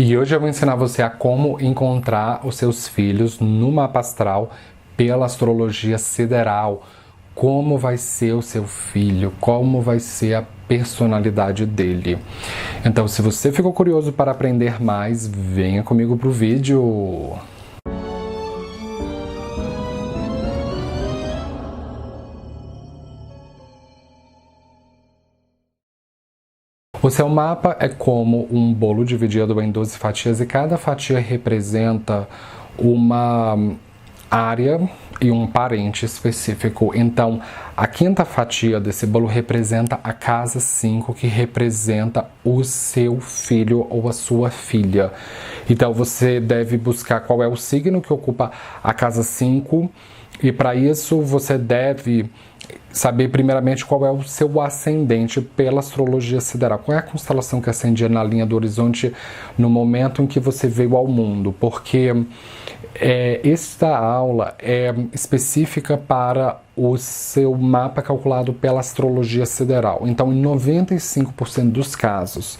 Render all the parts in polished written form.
E hoje eu vou ensinar você a como encontrar os seus filhos no mapa astral pela astrologia sideral. Como vai ser o seu filho, como vai ser a personalidade dele. Então, se você ficou curioso para aprender mais, venha comigo pro vídeo. O seu mapa é como um bolo dividido em 12 fatias e cada fatia representa uma área e um parente específico. Então, a quinta fatia desse bolo representa a casa 5, que representa o seu filho ou a sua filha. Então, você deve buscar qual é o signo que ocupa a casa 5 e para isso você deve saber primeiramente qual é o seu ascendente pela astrologia sideral. Qual é a constelação que ascendia na linha do horizonte no momento em que você veio ao mundo? Porque esta aula é específica para o seu mapa calculado pela astrologia sideral. Então, em 95% dos casos,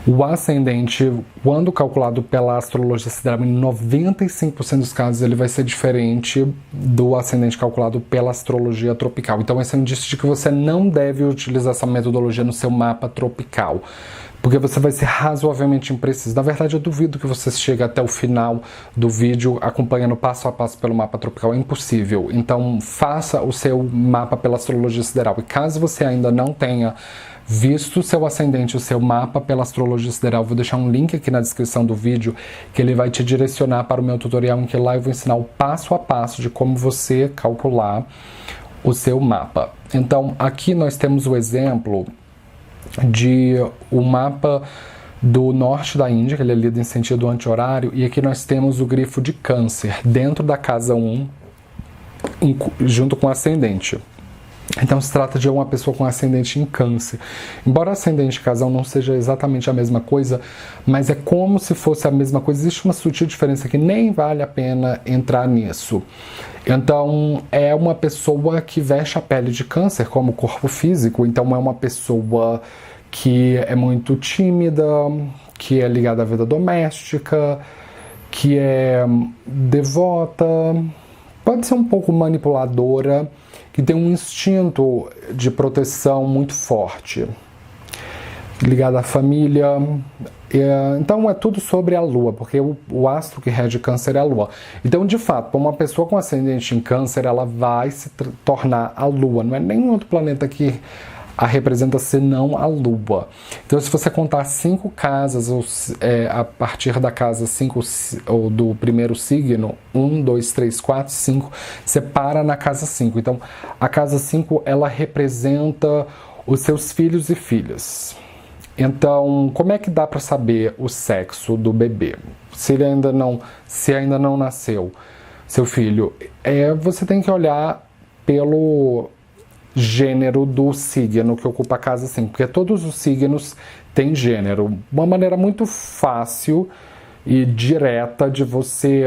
o ascendente, quando calculado pela astrologia sideral, em 95% dos casos, ele vai ser diferente do ascendente calculado pela astrologia tropical. Então, esse é um indício de que você não deve utilizar essa metodologia no seu mapa tropical, porque você vai ser razoavelmente impreciso. Na verdade, eu duvido que você chegue até o final do vídeo acompanhando passo a passo pelo mapa tropical. É impossível. Então, faça o seu mapa pela astrologia sideral. E caso você ainda não tenha visto o seu ascendente, o seu mapa pela astrologia sideral, vou deixar um link aqui na descrição do vídeo que ele vai te direcionar para o meu tutorial, em que lá eu vou ensinar o passo a passo de como você calcular o seu mapa. Então, aqui nós temos o exemplo de o mapa do norte da Índia, que ele é lido em sentido anti-horário, e aqui nós temos o grifo de Câncer, dentro da casa 1, junto com o ascendente. Então se trata de uma pessoa com ascendente em Câncer. Embora ascendente e casa 1 não seja exatamente a mesma coisa, mas é como se fosse a mesma coisa. Existe uma sutil diferença que nem vale a pena entrar nisso. Então é uma pessoa que veste a pele de Câncer como corpo físico. Então é uma pessoa que é muito tímida, que é ligada à vida doméstica, que é devota, pode ser um pouco manipuladora, que tem um instinto de proteção muito forte, ligado à família. Então é tudo sobre a Lua, porque o astro que rege Câncer é a Lua. Então, de fato, uma pessoa com ascendente em Câncer, ela vai se tornar a Lua. Não é nenhum outro planeta que a representa senão a Lua. Então, se você contar 5 casas, a partir da casa 5 ou do primeiro signo, 1, 2, 3, 4, 5, você para na casa 5. Então, a casa 5, ela representa os seus filhos e filhas. Então, como é que dá para saber o sexo do bebê? Se ainda não nasceu seu filho, você tem que olhar pelo gênero do signo que ocupa a casa 5, porque todos os signos têm gênero. Uma maneira muito fácil e direta de você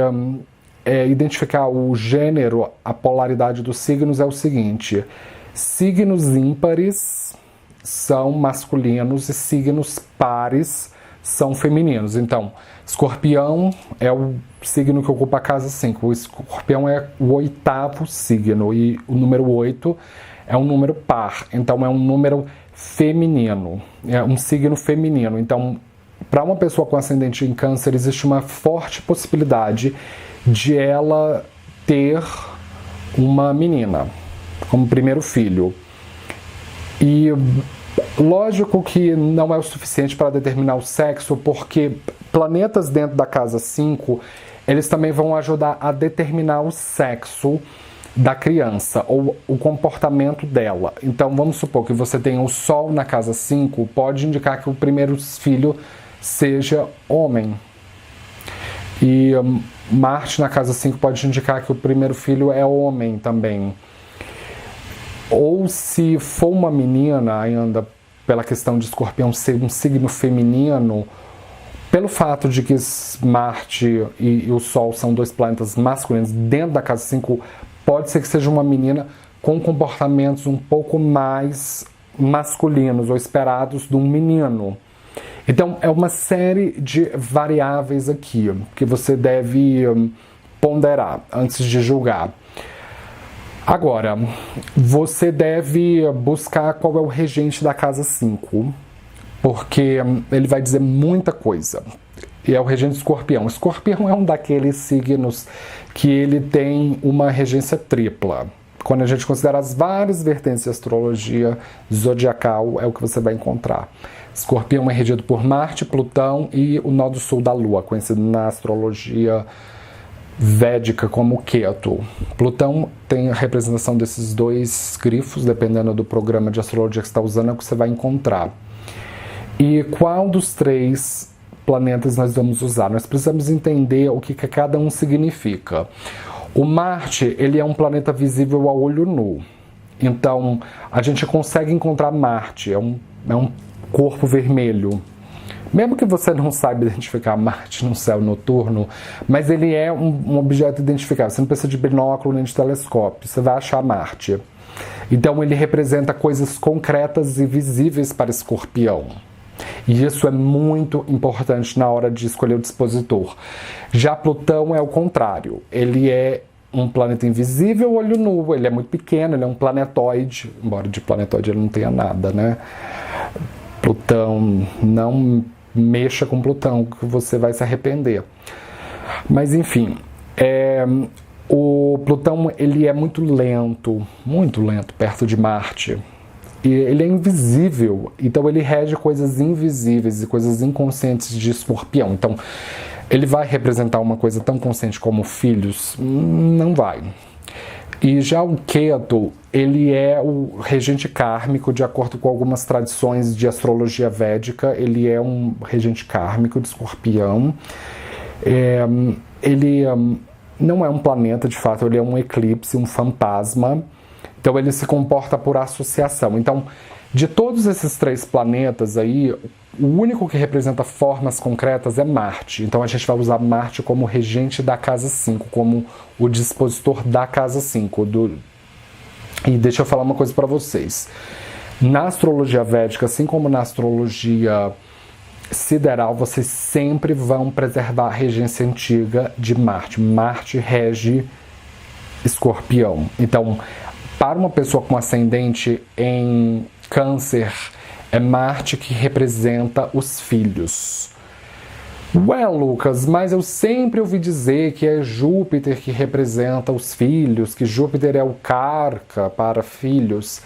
identificar o gênero, a polaridade dos signos é o seguinte: signos ímpares são masculinos e signos pares são femininos. Então, Escorpião é o signo que ocupa a casa 5. O Escorpião é o 8º signo e o número 8 é um número par, então é um número feminino, é um signo feminino. Então, para uma pessoa com ascendente em Câncer, existe uma forte possibilidade de ela ter uma menina como primeiro filho. E lógico que não é o suficiente para determinar o sexo, porque planetas dentro da casa 5, eles também vão ajudar a determinar o sexo da criança, ou o comportamento dela. Então, vamos supor que você tenha o Sol na casa 5, pode indicar que o primeiro filho seja homem. E Marte na casa 5 pode indicar que o primeiro filho é homem também. Ou se for uma menina, ainda pela questão de Escorpião ser um signo feminino, pelo fato de que Marte e o Sol são 2 planetas masculinos dentro da casa 5, pode ser que seja uma menina com comportamentos um pouco mais masculinos ou esperados de um menino. Então, é uma série de variáveis aqui que você deve ponderar antes de julgar. Agora, você deve buscar qual é o regente da casa 5, porque ele vai dizer muita coisa. E é o regente Escorpião. Escorpião é um daqueles signos que ele tem uma regência tripla. Quando a gente considera as várias vertentes de astrologia zodiacal, é o que você vai encontrar. Escorpião é regido por Marte, Plutão e o nó do sul da Lua, conhecido na astrologia védica como Ketu. Plutão tem a representação desses dois grifos, dependendo do programa de astrologia que você está usando, é o que você vai encontrar. E qual dos 3 planetas nós vamos usar? Nós precisamos entender o que cada um significa. O Marte, ele é um planeta visível a olho nu. Então, a gente consegue encontrar Marte, é um corpo vermelho. Mesmo que você não saiba identificar Marte no céu noturno, mas ele é um objeto identificável. Você não precisa de binóculo nem de telescópio, você vai achar Marte. Então, ele representa coisas concretas e visíveis para Escorpião. E isso é muito importante na hora de escolher o dispositor. Já Plutão é o contrário. Ele é um planeta invisível, olho nu. Ele é muito pequeno, ele é um planetóide. Embora de planetóide ele não tenha nada, né? Plutão, não mexa com Plutão, que você vai se arrepender. Mas enfim, o Plutão ele é muito lento perto de Marte. E ele é invisível, então ele rege coisas invisíveis e coisas inconscientes de Escorpião. Então, ele vai representar uma coisa tão consciente como filhos? Não vai. E já o Ketu, ele é o regente kármico, de acordo com algumas tradições de astrologia védica, ele é um regente kármico de Escorpião. Ele não é um planeta, de fato, ele é um eclipse, um fantasma. Então ele se comporta por associação. Então, de todos esses 3 planetas aí, o único que representa formas concretas é Marte. Então a gente vai usar Marte como regente da casa 5, como o dispositor da casa 5. E deixa eu falar uma coisa para vocês. Na astrologia védica, assim como na astrologia sideral, vocês sempre vão preservar a regência antiga de Marte. Marte rege Escorpião. Então, para uma pessoa com ascendente em Câncer, é Marte que representa os filhos. Ué, Lucas, mas eu sempre ouvi dizer que é Júpiter que representa os filhos, que Júpiter é o carca para filhos.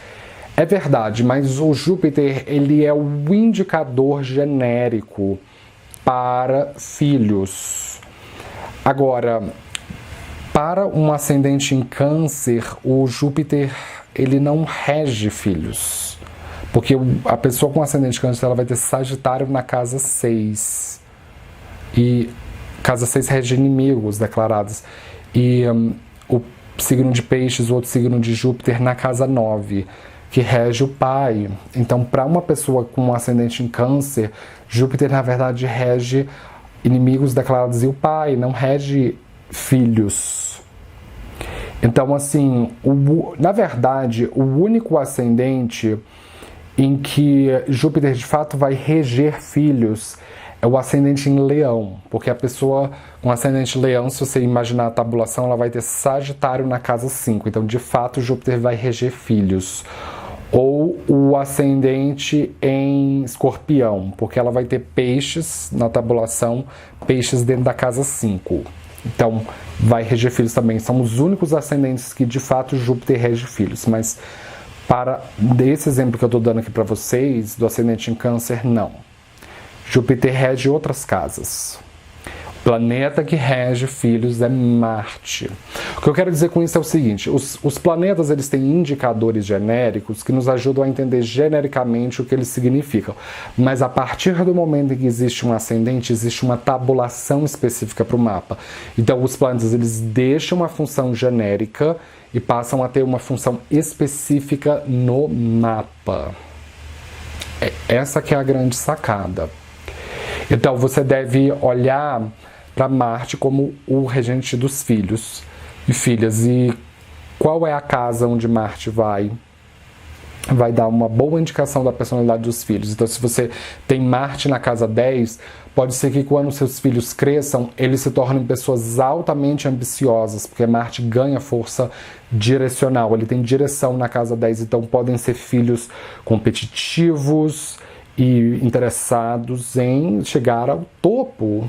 É verdade, mas o Júpiter ele é o indicador genérico para filhos. Agora, para um ascendente em Câncer, o Júpiter ele não rege filhos. Porque a pessoa com ascendente em Câncer ela vai ter Sagitário na casa 6. E casa 6 rege inimigos declarados. E o signo de Peixes, o outro signo de Júpiter na casa 9, que rege o pai. Então, para uma pessoa com ascendente em Câncer, Júpiter na verdade rege inimigos declarados e o pai, não rege filhos. Então, assim, na verdade, o único ascendente em que Júpiter de fato vai reger filhos é o ascendente em Leão, porque a pessoa com ascendente em Leão, se você imaginar a tabulação, ela vai ter Sagitário na casa 5, então de fato Júpiter vai reger filhos. Ou o ascendente em Escorpião, porque ela vai ter Peixes na tabulação, Peixes dentro da casa 5. Então, vai reger filhos também. São os únicos ascendentes que, de fato, Júpiter rege filhos. Mas, para esse exemplo que eu estou dando aqui para vocês, do ascendente em Câncer, não. Júpiter rege outras casas. O planeta que rege filhos é Marte. O que eu quero dizer com isso é o seguinte, os planetas eles têm indicadores genéricos que nos ajudam a entender genericamente o que eles significam. Mas a partir do momento em que existe um ascendente, existe uma tabulação específica para o mapa. Então os planetas eles deixam a função genérica e passam a ter uma função específica no mapa. Essa que é a grande sacada. Então você deve olhar para Marte como o regente dos filhos e filhas. E qual é a casa onde Marte vai? vai dar uma boa indicação da personalidade dos filhos. Então, se você tem Marte na casa 10, pode ser que quando seus filhos cresçam, eles se tornem pessoas altamente ambiciosas, porque Marte ganha força direcional, ele tem direção na casa 10, então podem ser filhos competitivos e interessados em chegar ao topo.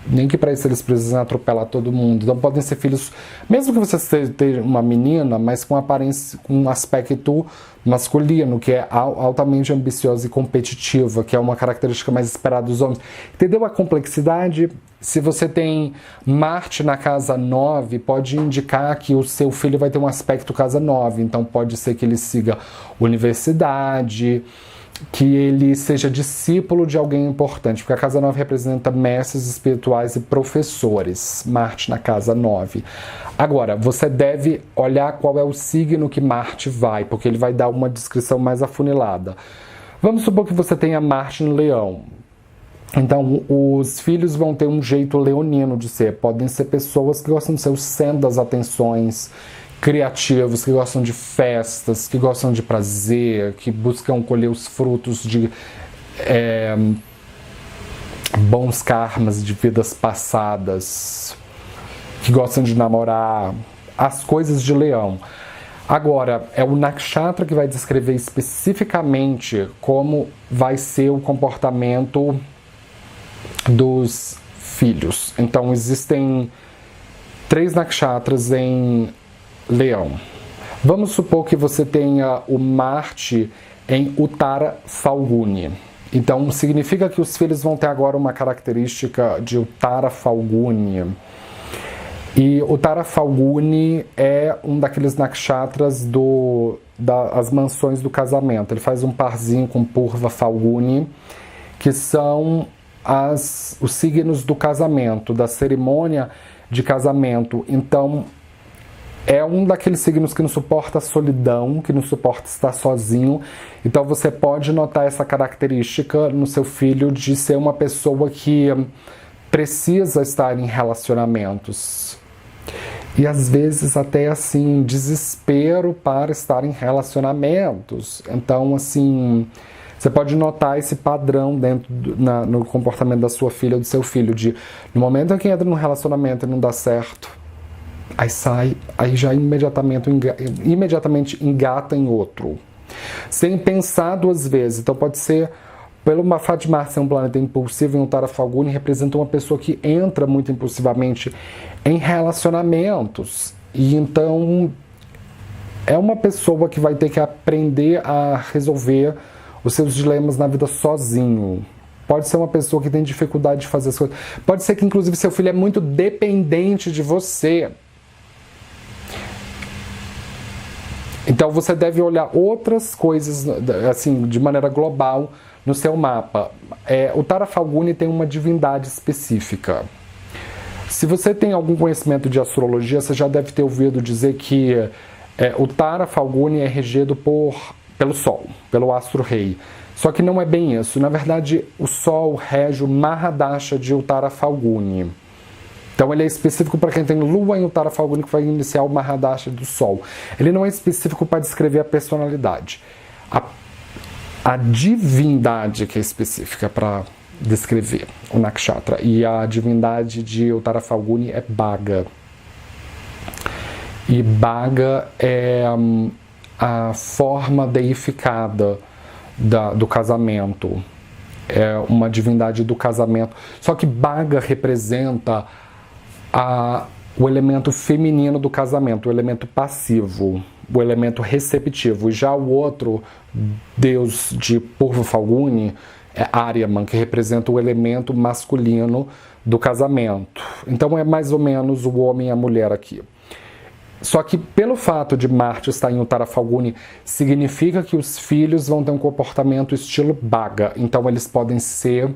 Nem que para isso eles precisam atropelar todo mundo. Então podem ser filhos, mesmo que você tenha uma menina, mas com aparência, com um aspecto masculino, que é altamente ambiciosa e competitiva, que é uma característica mais esperada dos homens. Entendeu a complexidade? Se você tem Marte na casa 9, pode indicar que o seu filho vai ter um aspecto casa 9. Então pode ser que ele siga universidade, que ele seja discípulo de alguém importante, porque a casa 9 representa mestres espirituais e professores, Marte na casa 9. Agora, você deve olhar qual é o signo que Marte vai, porque ele vai dar uma descrição mais afunilada. Vamos supor que você tenha Marte no Leão. Então, os filhos vão ter um jeito leonino de ser. Podem ser pessoas que gostam de ser o centro das atenções, criativos, que gostam de festas, que gostam de prazer, que buscam colher os frutos de bons karmas de vidas passadas, que gostam de namorar, as coisas de Leão. Agora, é o Nakshatra que vai descrever especificamente como vai ser o comportamento dos filhos. Então, existem 3 Nakshatras em Leão. Vamos supor que você tenha o Marte em Uttara Falguni. Então, significa que os filhos vão ter agora uma característica de Uttara Falguni. E Uttara Falguni é um daqueles nakshatras das mansões do casamento. Ele faz um parzinho com Purva Falguni, que são os signos do casamento, da cerimônia de casamento. Então, é um daqueles signos que não suporta a solidão, que não suporta estar sozinho. Então você pode notar essa característica no seu filho de ser uma pessoa que precisa estar em relacionamentos. E às vezes até assim, desespero para estar em relacionamentos. Então assim, você pode notar esse padrão no comportamento da sua filha ou do seu filho, de no momento em que entra num relacionamento e não dá certo, aí já imediatamente engata em outro, sem pensar 2 vezes. Então pode ser, pelo fato de Marte ser um planeta impulsivo em Uttara Falguni, representa uma pessoa que entra muito impulsivamente em relacionamentos, e então é uma pessoa que vai ter que aprender a resolver os seus dilemas na vida sozinho. Pode ser uma pessoa que tem dificuldade de fazer as coisas. Pode ser que inclusive seu filho é muito dependente de você. Então você deve olhar outras coisas assim, de maneira global no seu mapa. O Uttara Falguni tem uma divindade específica. Se você tem algum conhecimento de astrologia, você já deve ter ouvido dizer que o Uttara Falguni é regido pelo Sol, pelo astro-rei. Só que não é bem isso. Na verdade, o Sol rege o Mahadasha de Uttara Falguni. Então ele é específico para quem tem Lua em Uttara Falguni, que vai iniciar o Mahadasha do Sol. Ele não é específico para descrever a personalidade. A divindade que é específica para descrever o Nakshatra. E a divindade de Uttara Falguni é Bhaga. E Bhaga é a forma deificada do casamento. É uma divindade do casamento. Só que Bhaga representa o elemento feminino do casamento, o elemento passivo, o elemento receptivo. E já o outro deus de Purva Falguni é Aryaman, que representa o elemento masculino do casamento. Então é mais ou menos o homem e a mulher aqui. Só que pelo fato de Marte estar em Uttara Falguni, significa que os filhos vão ter um comportamento estilo Bhaga. Então eles podem ser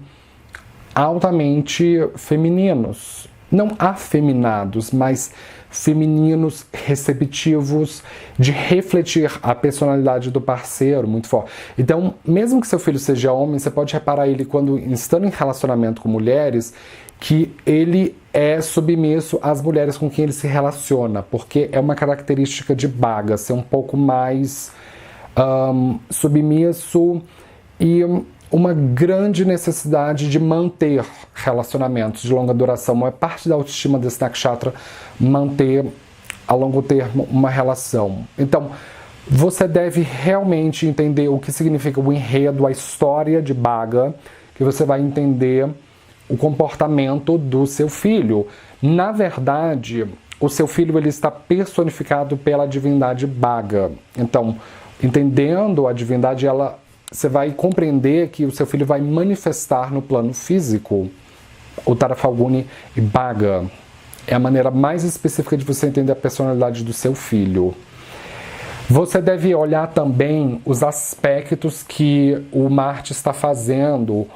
altamente femininos. Não afeminados, mas femininos, receptivos, de refletir a personalidade do parceiro muito forte. Então, mesmo que seu filho seja homem, você pode reparar ele quando estando em relacionamento com mulheres, que ele é submisso às mulheres com quem ele se relaciona, porque é uma característica de Bhaga, ser um pouco mais submisso e uma grande necessidade de manter relacionamentos de longa duração. É parte da autoestima desse nakshatra manter a longo termo uma relação. Então, você deve realmente entender o que significa o enredo, a história de Bhaga, que você vai entender o comportamento do seu filho. Na verdade, o seu filho ele está personificado pela divindade Bhaga. Então, entendendo a divindade, você vai compreender que o seu filho vai manifestar no plano físico o Tara Falguni e Bhaga. É a maneira mais específica de você entender a personalidade do seu filho. Você deve olhar também os aspectos que o Marte está fazendo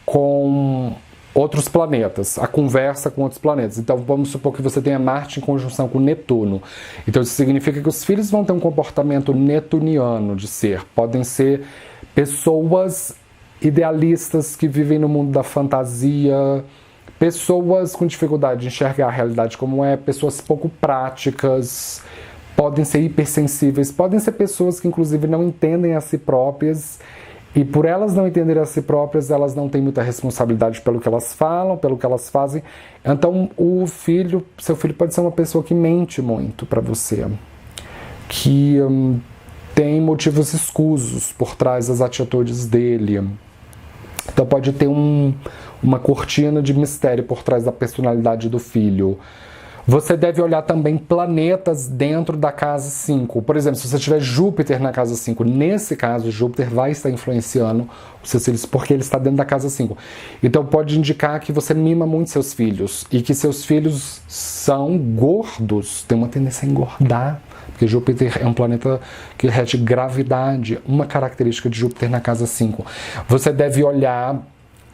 com outros planetas, a conversa com outros planetas. Então vamos supor que você tenha Marte em conjunção com Netuno. Então isso significa que os filhos vão ter um comportamento netuniano de ser. Podem ser pessoas idealistas que vivem no mundo da fantasia, pessoas com dificuldade de enxergar a realidade como é, pessoas pouco práticas, podem ser hipersensíveis, podem ser pessoas que inclusive não entendem a si próprias e por elas não entenderem a si próprias, elas não têm muita responsabilidade pelo que elas falam, pelo que elas fazem. Então seu filho pode ser uma pessoa que mente muito para você, que tem motivos escusos por trás das atitudes dele. Então pode ter uma cortina de mistério por trás da personalidade do filho. Você deve olhar também planetas dentro da casa 5. Por exemplo, se você tiver Júpiter na casa 5, nesse caso, Júpiter vai estar influenciando os seus filhos porque ele está dentro da casa 5. Então pode indicar que você mima muito seus filhos e que seus filhos são gordos, tem uma tendência a engordar. Porque Júpiter é um planeta que rege gravidade, uma característica de Júpiter na casa 5. Você deve olhar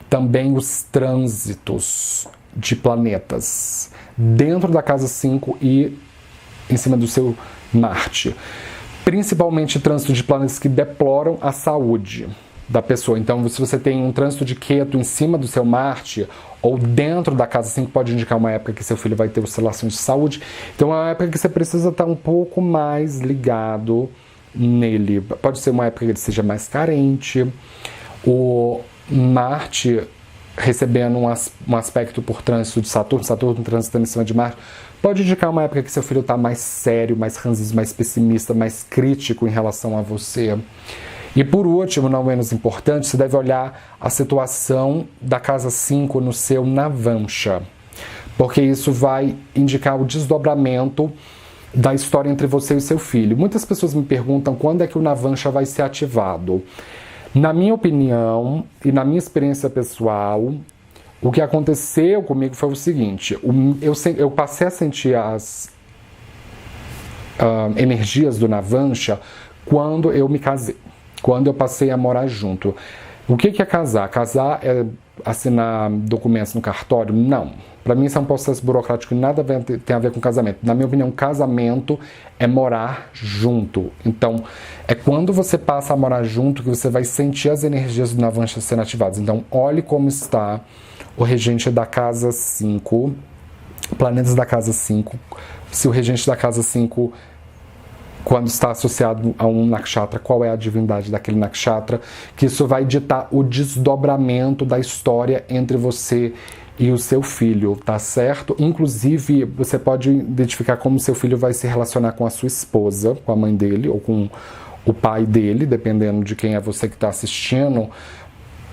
também os trânsitos de planetas dentro da casa 5 e em cima do seu Marte. Principalmente trânsito de planetas que deploram a saúde da pessoa. Então, se você tem um trânsito de Ketu em cima do seu Marte ou dentro da casa 5, pode indicar uma época que seu filho vai ter oscilações de saúde. Então, é uma época que você precisa estar um pouco mais ligado nele. Pode ser uma época que ele seja mais carente. O Marte recebendo um aspecto por trânsito de Saturno transitando em cima de Marte, pode indicar uma época que seu filho está mais sério, mais ranzinza, mais pessimista, mais crítico em relação a você. E por último, não menos importante, você deve olhar a situação da casa 5 no seu Navansha, porque isso vai indicar o desdobramento da história entre você e seu filho. Muitas pessoas me perguntam quando é que o Navansha vai ser ativado. Na minha opinião e na minha experiência pessoal, o que aconteceu comigo foi o seguinte: eu passei a sentir as energias do Navansha quando eu me casei, quando eu passei a morar junto. O que é casar? Casar é assinar documentos no cartório? Não. Para mim isso é um processo burocrático que nada tem a ver com casamento. Na minha opinião, casamento é morar junto. Então, é quando você passa a morar junto que você vai sentir as energias do Navansha sendo ativadas. Então, olhe como está o regente da casa 5, planetas da casa 5. Se o regente da casa 5, quando está associado a um nakshatra, qual é a divindade daquele nakshatra, que isso vai ditar o desdobramento da história entre você e o seu filho, tá certo? Inclusive, você pode identificar como seu filho vai se relacionar com a sua esposa, com a mãe dele, ou com o pai dele, dependendo de quem é você que está assistindo,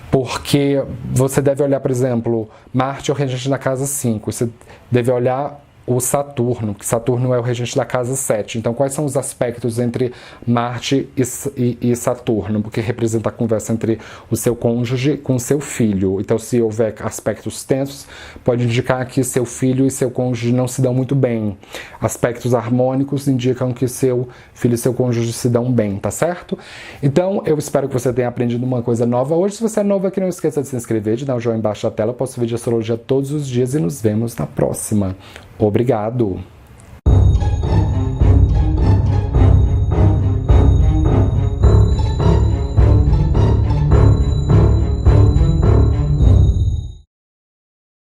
porque você deve olhar, por exemplo, Marte é o regente da casa 5, você deve olhar o Saturno, que Saturno é o regente da casa 7. Então, quais são os aspectos entre Marte e Saturno? Porque representa a conversa entre o seu cônjuge com o seu filho. Então, se houver aspectos tensos, pode indicar que seu filho e seu cônjuge não se dão muito bem. Aspectos harmônicos indicam que seu filho e seu cônjuge se dão bem, tá certo? Então, eu espero que você tenha aprendido uma coisa nova hoje. Se você é novo aqui, não esqueça de se inscrever, de dar um joinha embaixo da tela. Eu posto vídeo de astrologia todos os dias e nos vemos na próxima. Obrigado!